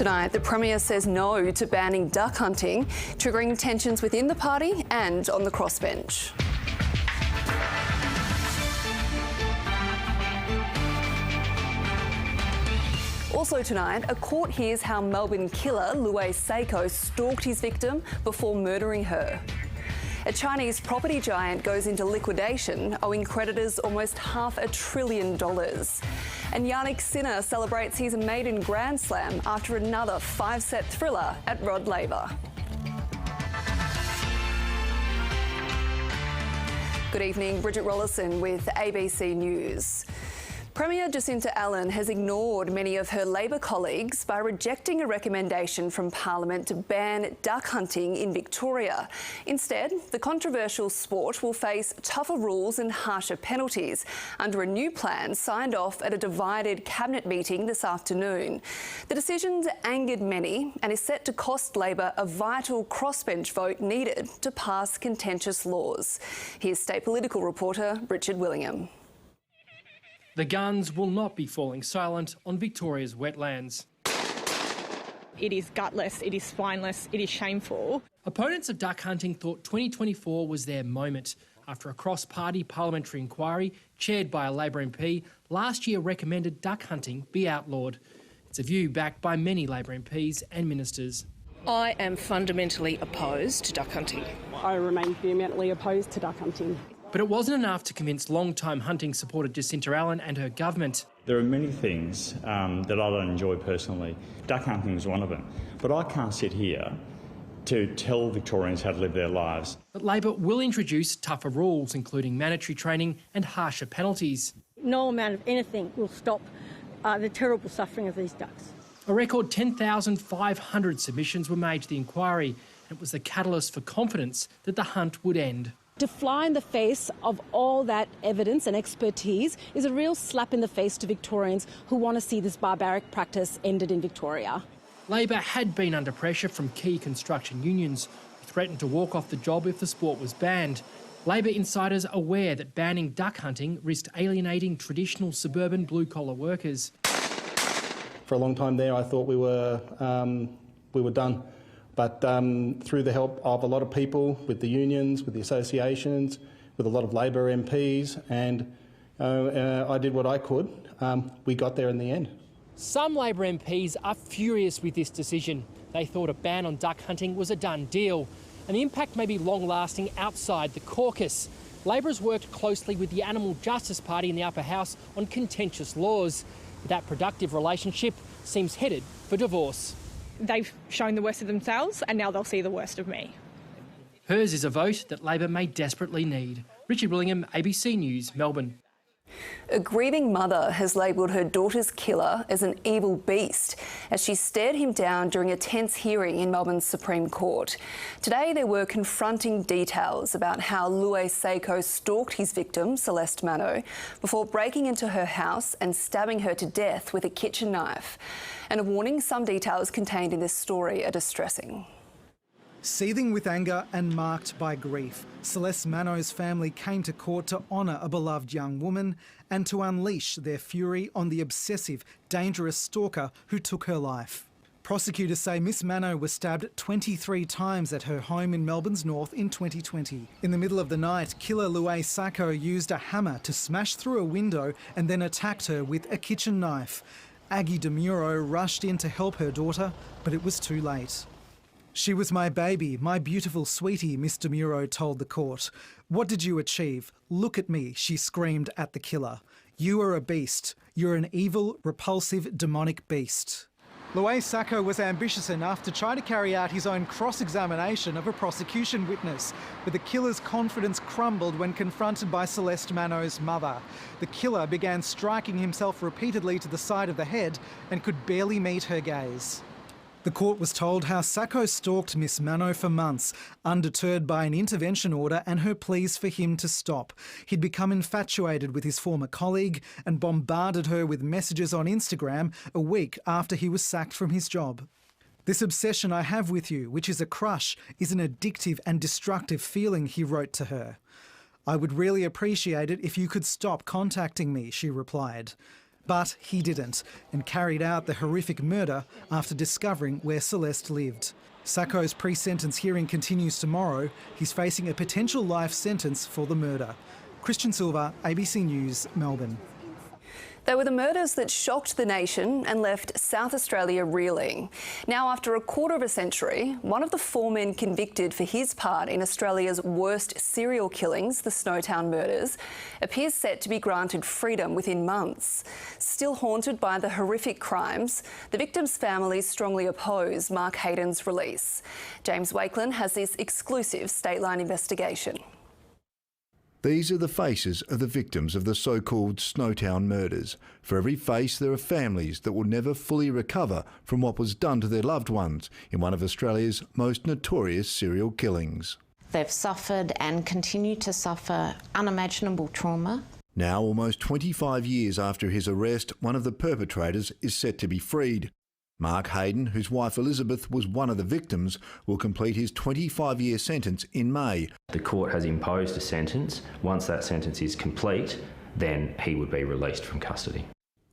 Tonight, the Premier says no to banning duck hunting, triggering tensions within the party and on the crossbench. Also tonight, a court hears how Melbourne killer Rollason stalked his victim before murdering her. A Chinese property giant goes into liquidation, owing creditors almost $500 billion. And Yannick Sinner celebrates his maiden Grand Slam after another 5-set thriller at Rod Laver. Good evening, Bridget Rollason with ABC News. Premier Jacinta Allen has ignored many of her Labor colleagues by rejecting a recommendation from Parliament to ban duck hunting in Victoria. Instead, the controversial sport will face tougher rules and harsher penalties under a new plan signed off at a divided cabinet meeting this afternoon. The decision's angered many and is set to cost Labor a vital crossbench vote needed to pass contentious laws. Here's state political reporter Richard Willingham. The guns will not be falling silent on Victoria's wetlands. It is gutless, it is spineless, it is shameful. Opponents of duck hunting thought 2024 was their moment after a cross-party parliamentary inquiry chaired by a Labor MP last year recommended duck hunting be outlawed. It's a view backed by many Labor MPs and ministers. I am fundamentally opposed to duck hunting. I remain vehemently opposed to duck hunting. But it wasn't enough to convince long-time hunting supporter Jacinta Allen and her government. There are many things that I don't enjoy personally. Duck hunting is one of them. But I can't sit here to tell Victorians how to live their lives. But Labor will introduce tougher rules, including mandatory training and harsher penalties. No amount of anything will stop the terrible suffering of these ducks. A record 10,500 submissions were made to the inquiry, and it was the catalyst for confidence that the hunt would end. To fly in the face of all that evidence and expertise is a real slap in the face to Victorians who want to see this barbaric practice ended in Victoria. Labor had been under pressure from key construction unions who threatened to walk off the job if the sport was banned. Labor insiders are aware that banning duck hunting risked alienating traditional suburban blue-collar workers. For a long time there, I thought we were done. But through the help of a lot of people, with the unions, with the associations, with a lot of Labor MPs, and I did what I could, we got there in the end. Some Labor MPs are furious with this decision. They thought a ban on duck hunting was a done deal, and the impact may be long-lasting outside the caucus. Labor has worked closely with the Animal Justice Party in the upper house on contentious laws. That productive relationship seems headed for divorce. They've shown the worst of themselves and now they'll see the worst of me. Hers is a vote that Labor may desperately need. Richard Willingham, ABC News, Melbourne. A grieving mother has labelled her daughter's killer as an evil beast as she stared him down during a tense hearing in Melbourne's Supreme Court. Today there were confronting details about how Rollason stalked his victim, Celeste Mano, before breaking into her house and stabbing her to death with a kitchen knife. And a warning, some details contained in this story are distressing. Seething with anger and marked by grief, Celeste Mano's family came to court to honour a beloved young woman and to unleash their fury on the obsessive, dangerous stalker who took her life. Prosecutors say Miss Mano was stabbed 23 times at her home in Melbourne's north in 2020. In the middle of the night, killer Rollason used a hammer to smash through a window and then attacked her with a kitchen knife. Aggie DeMuro rushed in to help her daughter, but it was too late. "She was my baby, my beautiful sweetie," Miss DeMuro told the court. "What did you achieve? Look at me," she screamed at the killer. "You are a beast. You're an evil, repulsive, demonic beast." Rollason was ambitious enough to try to carry out his own cross-examination of a prosecution witness, but the killer's confidence crumbled when confronted by Celeste Mano's mother. The killer began striking himself repeatedly to the side of the head and could barely meet her gaze. The court was told how Sacco stalked Miss Mano for months, undeterred by an intervention order and her pleas for him to stop. He'd become infatuated with his former colleague and bombarded her with messages on Instagram a week after he was sacked from his job. "This obsession I have with you, which is a crush, is an addictive and destructive feeling," he wrote to her. "I would really appreciate it if you could stop contacting me," she replied. But he didn't, and carried out the horrific murder after discovering where Celeste lived. Sacco's pre-sentence hearing continues tomorrow. He's facing a potential life sentence for the murder. Christian Silva, ABC News, Melbourne. They were the murders that shocked the nation and left South Australia reeling. Now, after a quarter of a century, one of the 4 men convicted for his part in Australia's worst serial killings, the Snowtown murders, appears set to be granted freedom within months. Still haunted by the horrific crimes, the victims' families strongly oppose Mark Hayden's release. James Wakelin has this exclusive Stateline investigation. These are the faces of the victims of the so-called Snowtown murders. For every face, there are families that will never fully recover from what was done to their loved ones in one of Australia's most notorious serial killings. They've suffered and continue to suffer unimaginable trauma. Now, almost 25 years after his arrest, one of the perpetrators is set to be freed. Mark Hayden, whose wife Elizabeth was one of the victims, will complete his 25-year sentence in May. The court has imposed a sentence. Once that sentence is complete, then he would be released from custody.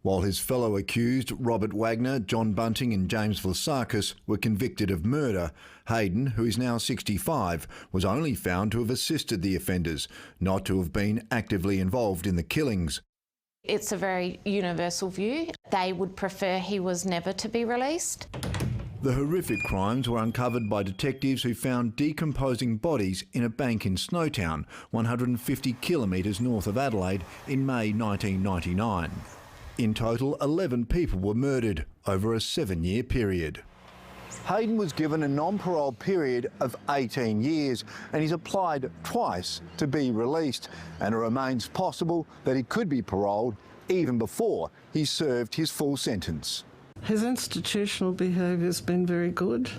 While his fellow accused, Robert Wagner, John Bunting and James Vlasakis, were convicted of murder, Hayden, who is now 65, was only found to have assisted the offenders, not to have been actively involved in the killings. It's a very universal view. They would prefer he was never to be released. The horrific crimes were uncovered by detectives who found decomposing bodies in a bank in Snowtown, 150 kilometres north of Adelaide, in May 1999. In total, 11 people were murdered over a 7-year period. Hayden was given a non-parole period of 18 years and he's applied twice to be released, and it remains possible that he could be paroled even before he served his full sentence. His institutional behaviour has been very good.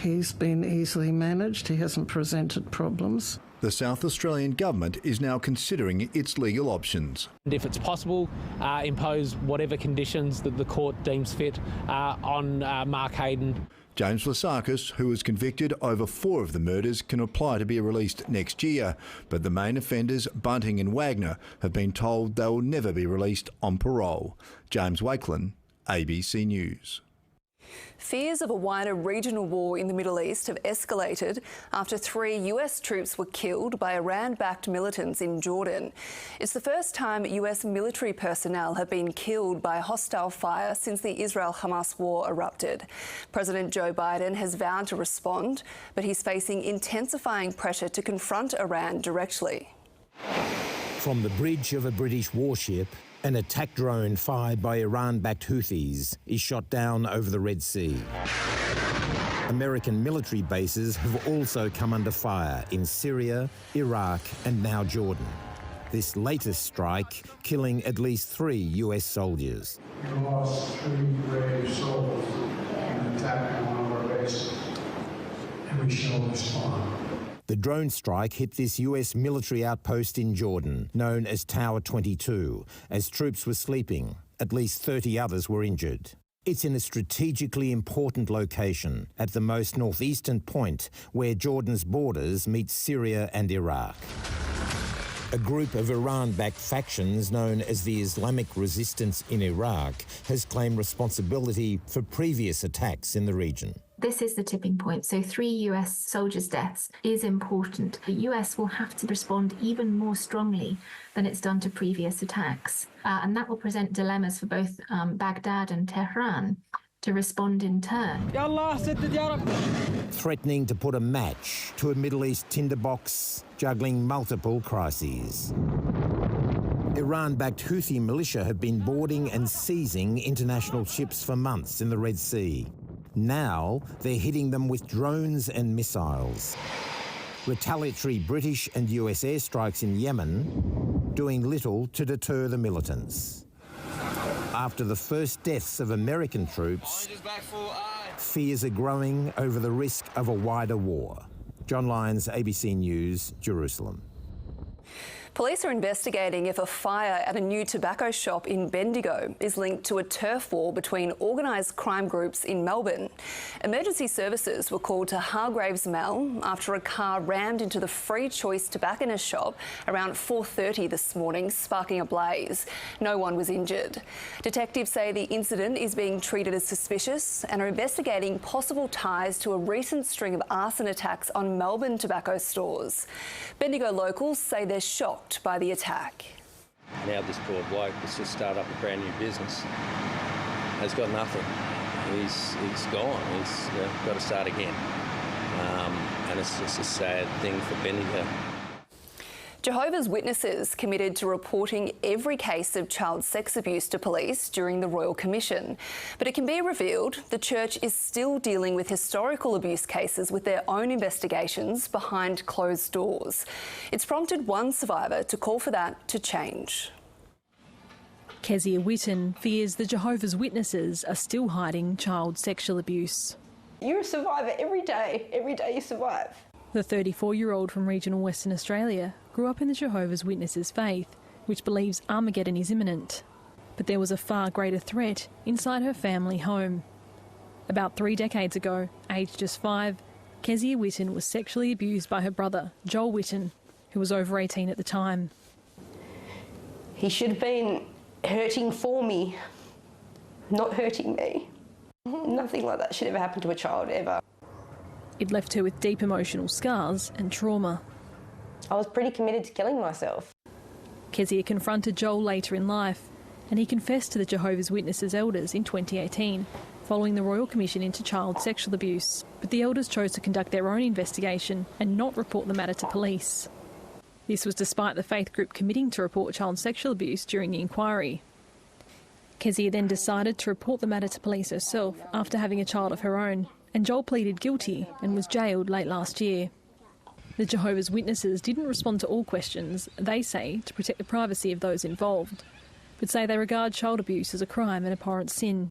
He's been easily managed. He hasn't presented problems. The South Australian government is now considering its legal options. And if it's possible, impose whatever conditions that the court deems fit on Mark Hayden. James Vlasakis, who was convicted over 4 of the murders, can apply to be released next year, but the main offenders, Bunting and Wagner, have been told they will never be released on parole. James Wakelin, ABC News. Fears of a wider regional war in the Middle East have escalated after 3 US troops were killed by Iran-backed militants in Jordan. It's the first time US military personnel have been killed by hostile fire since the Israel-Hamas war erupted. President Joe Biden has vowed to respond, but he's facing intensifying pressure to confront Iran directly. From the bridge of a British warship, an attack drone fired by Iran-backed Houthis is shot down over the Red Sea. American military bases have also come under fire in Syria, Iraq and now Jordan. This latest strike killing at least 3 US soldiers. We lost 3 brave souls in an attack on one of our bases, and we shall respond. The drone strike hit this US military outpost in Jordan, known as Tower 22, as troops were sleeping. At least 30 others were injured. It's in a strategically important location, at the most northeastern point where Jordan's borders meet Syria and Iraq. A group of Iran-backed factions known as the Islamic Resistance in Iraq has claimed responsibility for previous attacks in the region. This is the tipping point. So 3 US soldiers' deaths is important. The US will have to respond even more strongly than it's done to previous attacks. And that will present dilemmas for both Baghdad and Tehran to respond in turn. Threatening to put a match to a Middle East tinderbox, juggling multiple crises. Iran-backed Houthi militia have been boarding and seizing international ships for months in the Red Sea. Now they're hitting them with drones and missiles. Retaliatory British and US airstrikes in Yemen doing little to deter the militants. After the first deaths of American troops, fears are growing over the risk of a wider war. John Lyons, ABC News, Jerusalem. Police are investigating if a fire at a new tobacco shop in Bendigo is linked to a turf war between organised crime groups in Melbourne. Emergency services were called to Hargraves Mall after a car rammed into the Free Choice tobacconist shop around 4:30 this morning, sparking a blaze. No one was injured. Detectives say the incident is being treated as suspicious and are investigating possible ties to a recent string of arson attacks on Melbourne tobacco stores. Bendigo locals say they're shocked by the attack. Now this poor bloke has just started up a brand new business, has got nothing. He's gone. He's got to start again. And it's just a sad thing for Bendigo. Jehovah's Witnesses committed to reporting every case of child sex abuse to police during the Royal Commission. But it can be revealed the church is still dealing with historical abuse cases with their own investigations behind closed doors. It's prompted one survivor to call for that to change. Kezia Witten fears the Jehovah's Witnesses are still hiding child sexual abuse. You're a survivor every day you survive. The 34-year-old from regional Western Australia grew up in the Jehovah's Witnesses faith, which believes Armageddon is imminent. But there was a far greater threat inside her family home. About 3 decades ago, aged just 5, Kezia Witten was sexually abused by her brother, Joel Witten, who was over 18 at the time. He should have been hurting for me, not hurting me. Nothing like that should ever happen to a child, ever. It left her with deep emotional scars and trauma. I was pretty committed to killing myself. Kezia confronted Joel later in life, and he confessed to the Jehovah's Witnesses elders in 2018, following the Royal Commission into child sexual abuse. But the elders chose to conduct their own investigation and not report the matter to police. This was despite the faith group committing to report child sexual abuse during the inquiry. Kezia then decided to report the matter to police herself after having a child of her own, and Joel pleaded guilty and was jailed late last year. The Jehovah's Witnesses didn't respond to all questions, they say, to protect the privacy of those involved, but say they regard child abuse as a crime and abhorrent sin.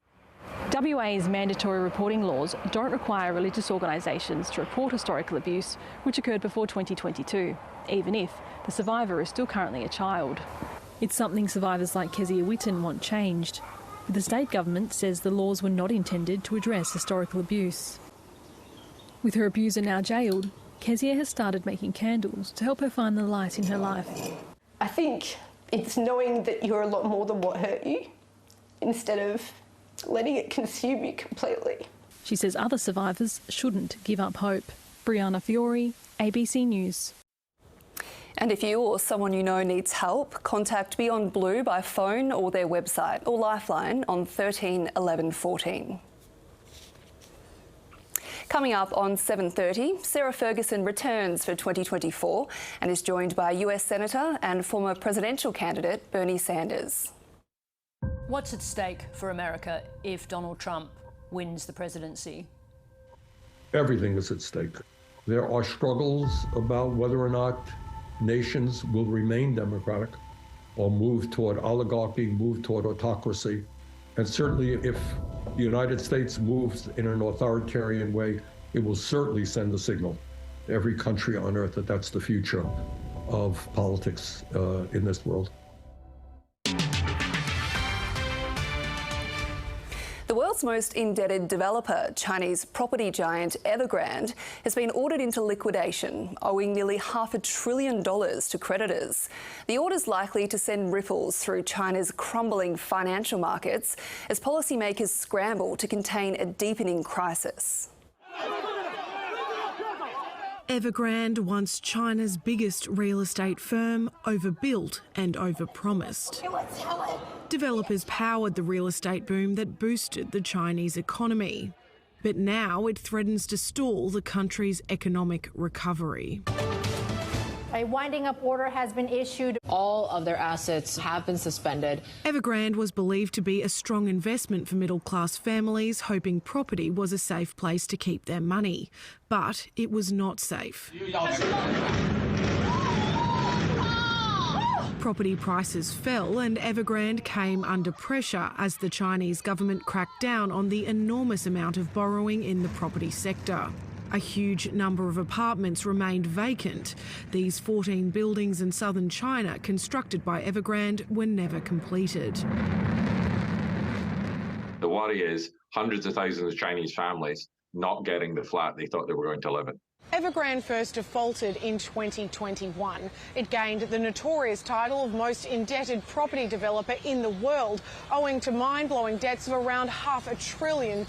WA's mandatory reporting laws don't require religious organisations to report historical abuse, which occurred before 2022, even if the survivor is still currently a child. It's something survivors like Kezia Witten want changed, but the state government says the laws were not intended to address historical abuse. With her abuser now jailed, Kezia has started making candles to help her find the light in her life. I think it's knowing that you're a lot more than what hurt you, instead of letting it consume you completely. She says other survivors shouldn't give up hope. Brianna Fiore, ABC News. And if you or someone you know needs help, contact Beyond Blue by phone or their website or Lifeline on 13 11 14. Coming up on 7:30, Sarah Ferguson returns for 2024 and is joined by US Senator and former presidential candidate Bernie Sanders. What's at stake for America if Donald Trump wins the presidency? Everything is at stake. There are struggles about whether or not nations will remain democratic or move toward oligarchy, move toward autocracy. And certainly if the United States moves in an authoritarian way, it will certainly send a signal to every country on earth that that's the future of politics in this world. The world's most indebted developer, Chinese property giant Evergrande, has been ordered into liquidation, owing nearly $500 billion to creditors. The order's likely to send ripples through China's crumbling financial markets as policymakers scramble to contain a deepening crisis. Evergrande, once China's biggest real estate firm, overbuilt and overpromised. Developers powered the real estate boom that boosted the Chinese economy. But now it threatens to stall the country's economic recovery. A winding up order has been issued. All of their assets have been suspended. Evergrande was believed to be a strong investment for middle-class families, hoping property was a safe place to keep their money. But it was not safe. Property prices fell and Evergrande came under pressure as the Chinese government cracked down on the enormous amount of borrowing in the property sector. A huge number of apartments remained vacant. These 14 buildings in southern China, constructed by Evergrande, were never completed. The worry is hundreds of thousands of Chinese families not getting the flat they thought they were going to live in. Evergrande first defaulted in 2021. It gained the notorious title of most indebted property developer in the world, owing to mind-blowing debts of around $500 billion,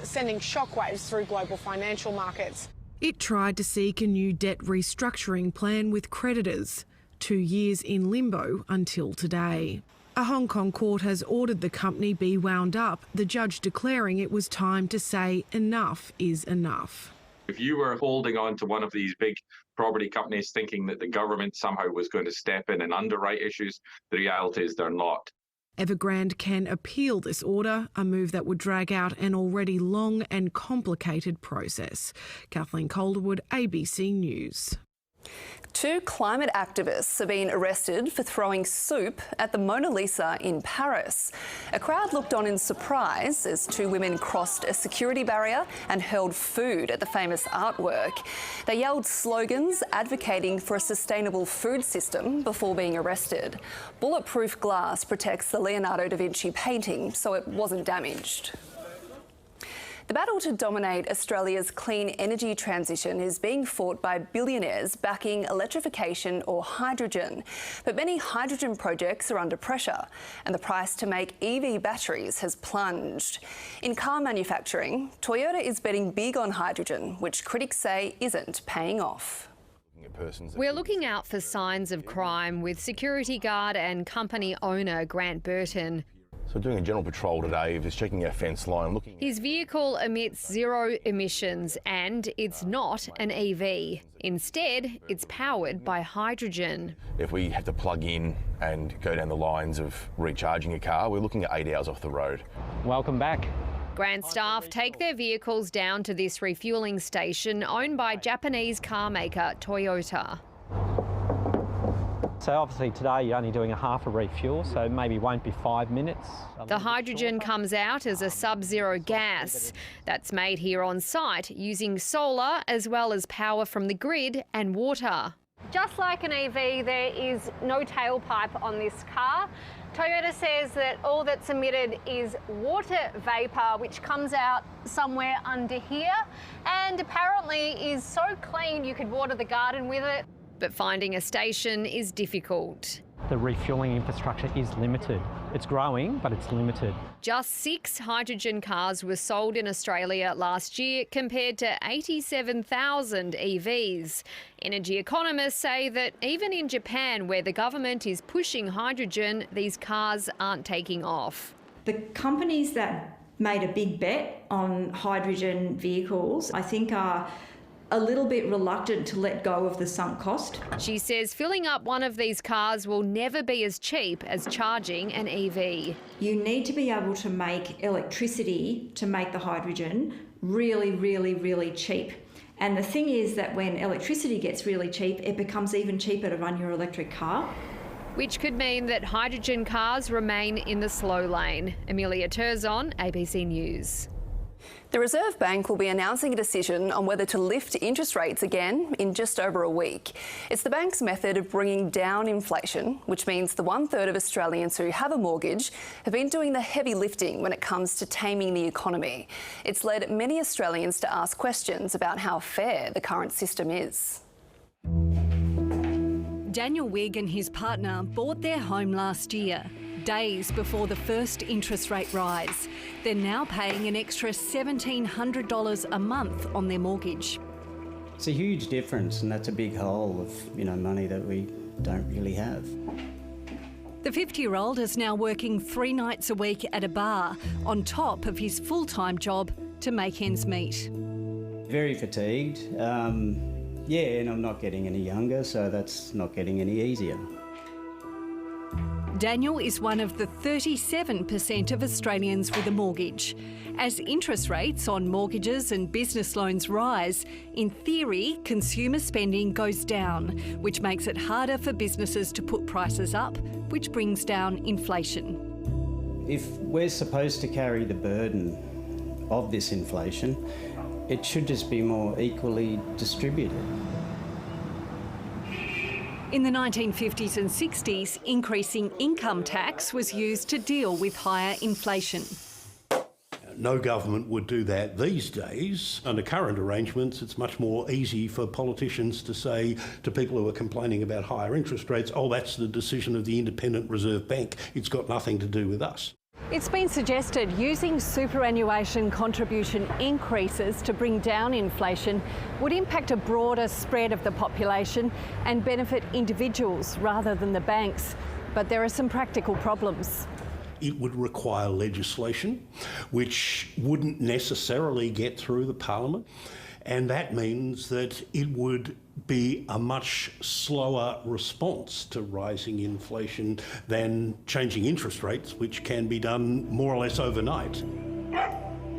sending shockwaves through global financial markets. It tried to seek a new debt restructuring plan with creditors. 2 years in limbo until today. A Hong Kong court has ordered the company be wound up, the judge declaring it was time to say enough is enough. If you were holding on to one of these big property companies thinking that the government somehow was going to step in and underwrite issues, the reality is they're not. Evergrande can appeal this order, a move that would drag out an already long and complicated process. Kathleen Calderwood, ABC News. 2 climate activists have been arrested for throwing soup at the Mona Lisa in Paris. A crowd looked on in surprise as 2 women crossed a security barrier and hurled food at the famous artwork. They yelled slogans advocating for a sustainable food system before being arrested. Bulletproof glass protects the Leonardo da Vinci painting, so it wasn't damaged. The battle to dominate Australia's clean energy transition is being fought by billionaires backing electrification or hydrogen. But many hydrogen projects are under pressure, and the price to make EV batteries has plunged. In car manufacturing, Toyota is betting big on hydrogen, which critics say isn't paying off. We're looking out for signs of crime with security guard and company owner Grant Burton. So doing a general patrol today, just checking our fence line, looking. His vehicle emits 0 emissions and it's not an EV. Instead, it's powered by hydrogen. If we have to plug in and go down the lines of recharging a car, we're looking at 8 hours off the road. Welcome back. Grant staff take their vehicles down to this refuelling station owned by Japanese car maker Toyota. So obviously today you're only doing a half a refuel, so maybe won't be 5 minutes. The hydrogen comes out as a sub-zero gas that's made here on site using solar as well as power from the grid and water. Just like an EV, there is no tailpipe on this car. Toyota says that all that's emitted is water vapour, which comes out somewhere under here, and apparently is so clean you could water the garden with it. But finding a station is difficult. The refuelling infrastructure is limited. It's growing, but it's limited. Just 6 hydrogen cars were sold in Australia last year compared to 87,000 EVs. Energy economists say that even in Japan, where the government is pushing hydrogen, these cars aren't taking off. The companies that made a big bet on hydrogen vehicles, I think, are a little bit reluctant to let go of the sunk cost. She says filling up one of these cars will never be as cheap as charging an EV. You need to be able to make electricity to make the hydrogen really, really, really cheap. And the thing is that when electricity gets really cheap, it becomes even cheaper to run your electric car. Which could mean that hydrogen cars remain in the slow lane. Amelia Terzon, ABC News. The Reserve Bank will be announcing a decision on whether to lift interest rates again in just over a week. It's the bank's method of bringing down inflation, which means the 1/3 of Australians who have a mortgage have been doing the heavy lifting when it comes to taming the economy. It's led many Australians to ask questions about how fair the current system is. Daniel Wigg and his partner bought their home last year, days before the first interest rate rise. They're now paying an extra $1,700 a month on their mortgage. It's a huge difference, and that's a big hole of, money that we don't really have. The 50-year-old is now working 3 nights a week at a bar on top of his full-time job to make ends meet. Very fatigued. And I'm not getting any younger, so that's not getting any easier. Daniel is one of the 37% of Australians with a mortgage. As interest rates on mortgages and business loans rise, in theory, consumer spending goes down, which makes it harder for businesses to put prices up, which brings down inflation. If we're supposed to carry the burden of this inflation, it should just be more equally distributed. In the 1950s and 60s, increasing income tax was used to deal with higher inflation. No government would do that these days. Under current arrangements, it's much more easy for politicians to say to people who are complaining about higher interest rates, oh, that's the decision of the Independent Reserve Bank. It's got nothing to do with us. It's been suggested using superannuation contribution increases to bring down inflation would impact a broader spread of the population and benefit individuals rather than the banks. But there are some practical problems. It would require legislation, which wouldn't necessarily get through the Parliament, and that means that it would be a much slower response to rising inflation than changing interest rates, which can be done more or less overnight.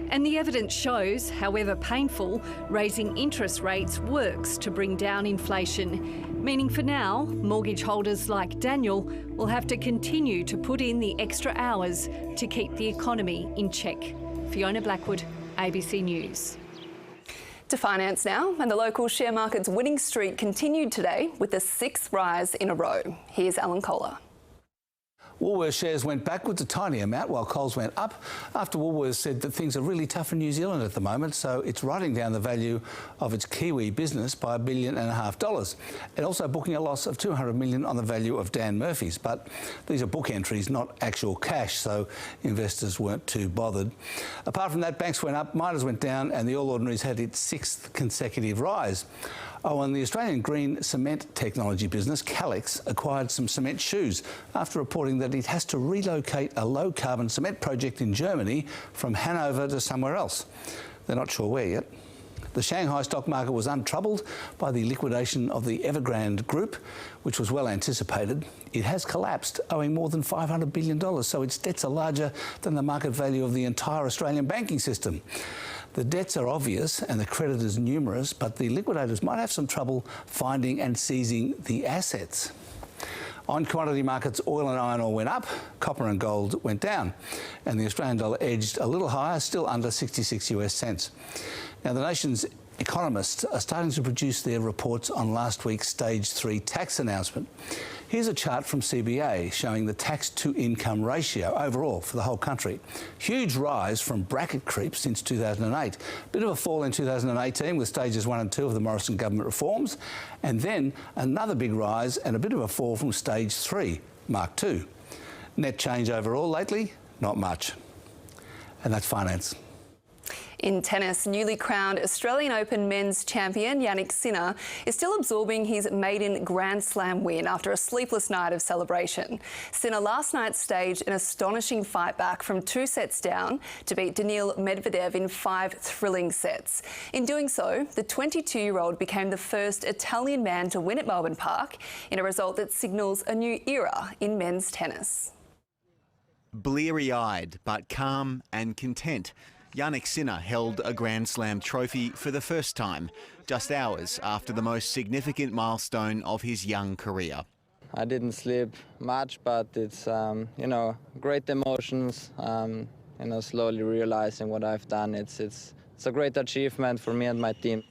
And the evidence shows, however painful, raising interest rates works to bring down inflation, meaning for now, mortgage holders like Daniel will have to continue to put in the extra hours to keep the economy in check. Fiona Blackwood, ABC News. To finance now, and the local share market's winning streak continued today with the 6th rise in a row. Here's Alan Kohler. Woolworths shares went backwards a tiny amount while Coles went up after Woolworths said that things are really tough in New Zealand at the moment, so it's writing down the value of its Kiwi business by $1.5 billion and also booking a loss of $200 million on the value of Dan Murphy's. But these are book entries, not actual cash, so investors weren't too bothered. Apart from that, banks went up, miners went down, and the All Ordinaries had its 6th consecutive rise. Oh, and the Australian green cement technology business, Calix, acquired some cement shoes after reporting that it has to relocate a low-carbon cement project in Germany from Hanover to somewhere else. They're not sure where yet. The Shanghai stock market was untroubled by the liquidation of the Evergrande Group, which was well anticipated. It has collapsed, owing more than $500 billion, so its debts are larger than the market value of the entire Australian banking system. The debts are obvious and the creditors numerous, but the liquidators might have some trouble finding and seizing the assets. On commodity markets, oil and iron ore went up, copper and gold went down, and the Australian dollar edged a little higher, still under 66 US cents. Now, the nation's economists are starting to produce their reports on last week's Stage 3 tax announcement. Here's a chart from CBA showing the tax-to-income ratio overall for the whole country. Huge rise from bracket creep since 2008. Bit of a fall in 2018 with stages 1 and 2 of the Morrison government reforms, and then another big rise and a bit of a fall from stage 3, Mark 2. Net change overall lately, not much. And that's finance. In tennis, newly crowned Australian Open men's champion Jannik Sinner is still absorbing his maiden Grand Slam win after a sleepless night of celebration. Sinner last night staged an astonishing fight back from 2 sets down to beat Daniil Medvedev in 5 thrilling sets. In doing so, the 22-year-old became the first Italian man to win at Melbourne Park in a result that signals a new era in men's tennis. Bleary-eyed but calm and content, Jannik Sinner held a Grand Slam trophy for the first time, just hours after the most significant milestone of his young career. I didn't sleep much, but it's, great emotions, slowly realizing what I've done. It's a great achievement for me and my team.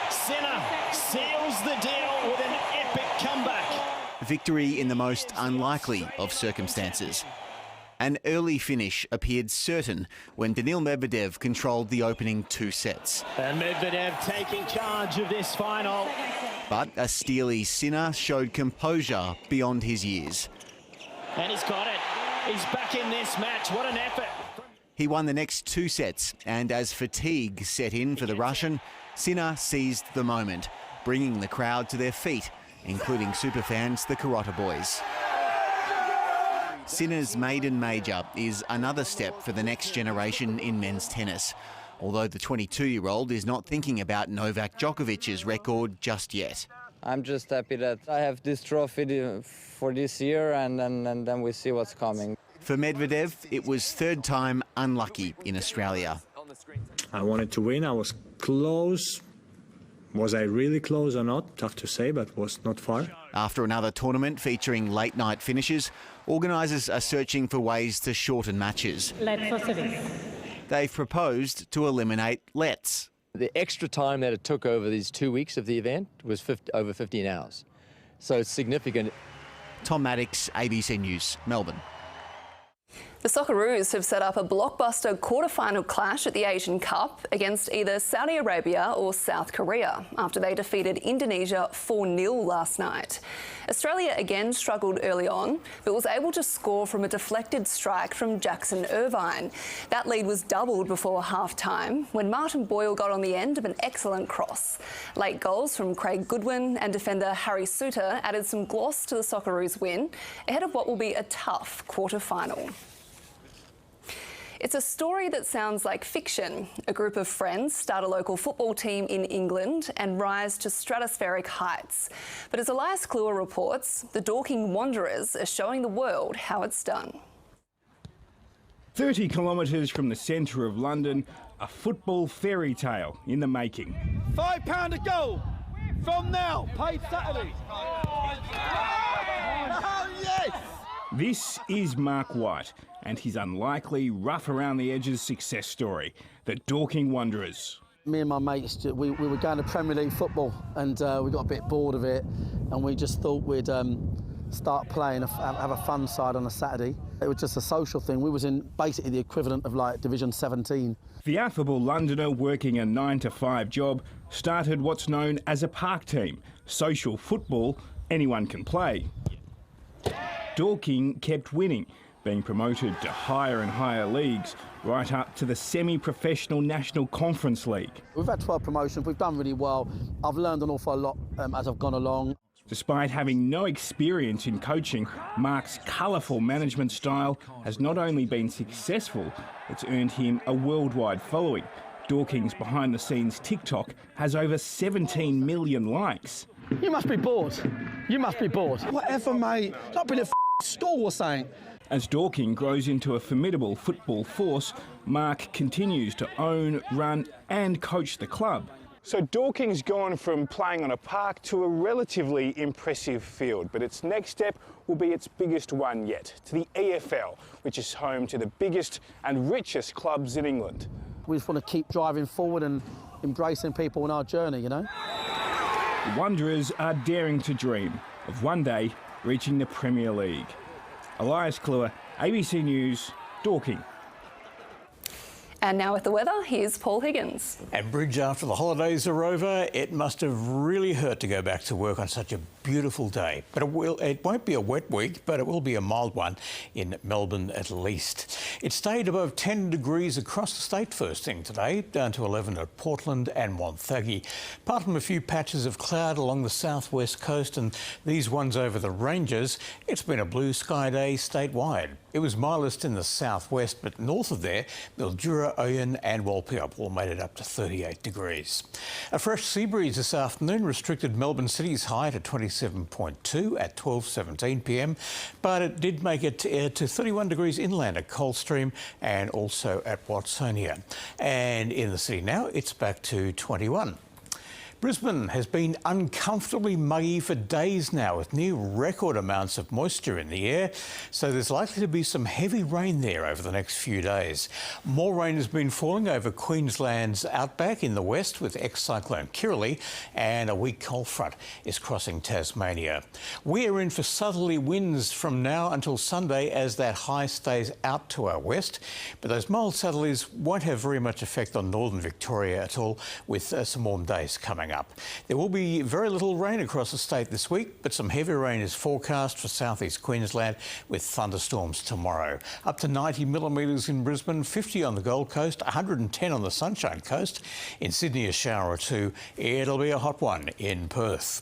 Sinner seals the deal with an epic comeback. Victory in the most unlikely of circumstances. An early finish appeared certain when Daniil Medvedev controlled the opening 2 sets. And Medvedev taking charge of this final. But a steely Sinner showed composure beyond his years. And he's got it. He's back in this match. What an effort. He won the next 2 sets, and as fatigue set in for the Russian, Sinner seized the moment, bringing the crowd to their feet, including superfans the Karate Boys. Sinner's maiden major is another step for the next generation in men's tennis, although the 22-year-old is not thinking about Novak Djokovic's record just yet. I'm just happy that I have this trophy for this year, and then we see what's coming. For Medvedev, it was 3rd time unlucky in Australia. I wanted to win. I was close. Was I really close or not? Tough to say, but was not far. After another tournament featuring late-night finishes, organisers are searching for ways to shorten matches. They've proposed to eliminate lets. The extra time that it took over these 2 weeks of the event was over 15 hours. So it's significant. Tom Maddox, ABC News, Melbourne. The Socceroos have set up a blockbuster quarter-final clash at the Asian Cup against either Saudi Arabia or South Korea after they defeated Indonesia 4-0 last night. Australia again struggled early on, but was able to score from a deflected strike from Jackson Irvine. That lead was doubled before half-time when Martin Boyle got on the end of an excellent cross. Late goals from Craig Goodwin and defender Harry Suter added some gloss to the Socceroos' win ahead of what will be a tough quarter-final. It's a story that sounds like fiction. A group of friends start a local football team in England and rise to stratospheric heights. But as Elias Kluwer reports, the Dorking Wanderers are showing the world how it's done. 30 kilometres from the centre of London, a football fairy tale in the making. £5 a goal from now, paid Saturday. Oh, yes! This is Mark White and his unlikely, rough-around-the-edges success story, the Dorking Wanderers. Me and my mates, we were going to Premier League football and we got a bit bored of it and we just thought we'd start playing, have a fun side on a Saturday. It was just a social thing. We was in basically the equivalent of like Division 17. The affable Londoner working a 9-to-5 job started what's known as a park team. Social football, anyone can play. Dorking kept winning, being promoted to higher and higher leagues, right up to the semi-professional National Conference League. We've had 12 promotions, we've done really well. I've learned an awful lot as I've gone along. Despite having no experience in coaching, Mark's colourful management style has not only been successful, it's earned him a worldwide following. Dorking's behind-the-scenes TikTok has over 17 million likes. You must be bored. You must be bored. Whatever, mate. Not been a store or something. As Dorking grows into a formidable football force, Mark continues to own, run and coach the club. So Dorking's gone from playing on a park to a relatively impressive field, but its next step will be its biggest one yet, to the EFL, which is home to the biggest and richest clubs in England. We just want to keep driving forward and embracing people on our journey, you know? The Wanderers are daring to dream of one day reaching the Premier League. Elias Kluwer, ABC News, Dorking. And now with the weather, here's Paul Higgins. And Bridge, after the holidays are over, it must have really hurt to go back to work on such a beautiful day. But it won't be a wet week, but it will be a mild one in Melbourne at least. It stayed above 10 degrees across the state first thing today, down to 11 at Portland and Wonthaggi. Apart from a few patches of cloud along the southwest coast and these ones over the ranges, it's been a blue sky day statewide. It was mildest in the southwest, but north of there, Mildura, Oyen and Walpurgis all made it up to 38 degrees. A fresh sea breeze this afternoon restricted Melbourne City's high to 27.2 at 12:17 p.m, but it did make it to 31 degrees inland at Coldstream and also at Watsonia. And in the city now, it's back to 21. Brisbane has been uncomfortably muggy for days now with near record amounts of moisture in the air, so there's likely to be some heavy rain there over the next few days. More rain has been falling over Queensland's outback in the west with ex-cyclone Kirrily, and a weak cold front is crossing Tasmania. We are in for southerly winds from now until Sunday as that high stays out to our west, but those mild southerlies won't have very much effect on northern Victoria at all, with some warm days coming up. There will be very little rain across the state this week, but some heavy rain is forecast for southeast Queensland with thunderstorms tomorrow. Up to 90 millimetres in Brisbane, 50 on the Gold Coast, 110 on the Sunshine Coast. In Sydney, a shower or two. It'll be a hot one in Perth.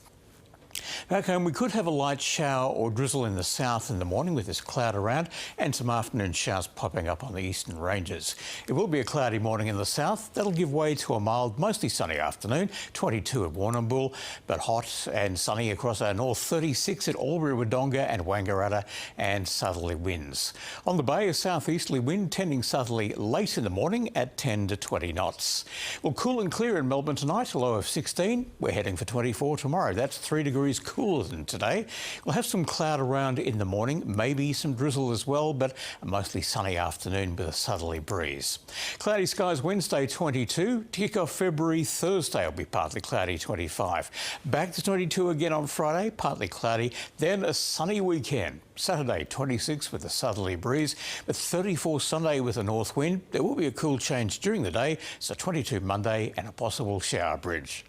Back home, we could have a light shower or drizzle in the south in the morning with this cloud around and some afternoon showers popping up on the eastern ranges. It will be a cloudy morning in the south. That'll give way to a mild, mostly sunny afternoon, 22 at Warrnambool, but hot and sunny across our north, 36 at Albury, Wodonga and Wangaratta, and southerly winds. On the bay, a southeasterly wind tending southerly late in the morning at 10 to 20 knots. Well, cool and clear in Melbourne tonight, a low of 16. We're heading for 24 tomorrow. That's 3 degrees degrees cooler than today. We'll have some cloud around in the morning, maybe some drizzle as well, but a mostly sunny afternoon with a southerly breeze. Cloudy skies Wednesday 22. To kick off February, Thursday will be partly cloudy 25. Back to 22 again on Friday, partly cloudy. Then a sunny weekend. Saturday 26 with a southerly breeze, but 34 Sunday with a north wind. There will be a cool change during the day, so 22 Monday and a possible shower bridge.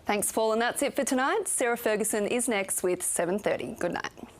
Thanks, Paul, and that's it for tonight. Sarah Ferguson is next with 7:30. Good night.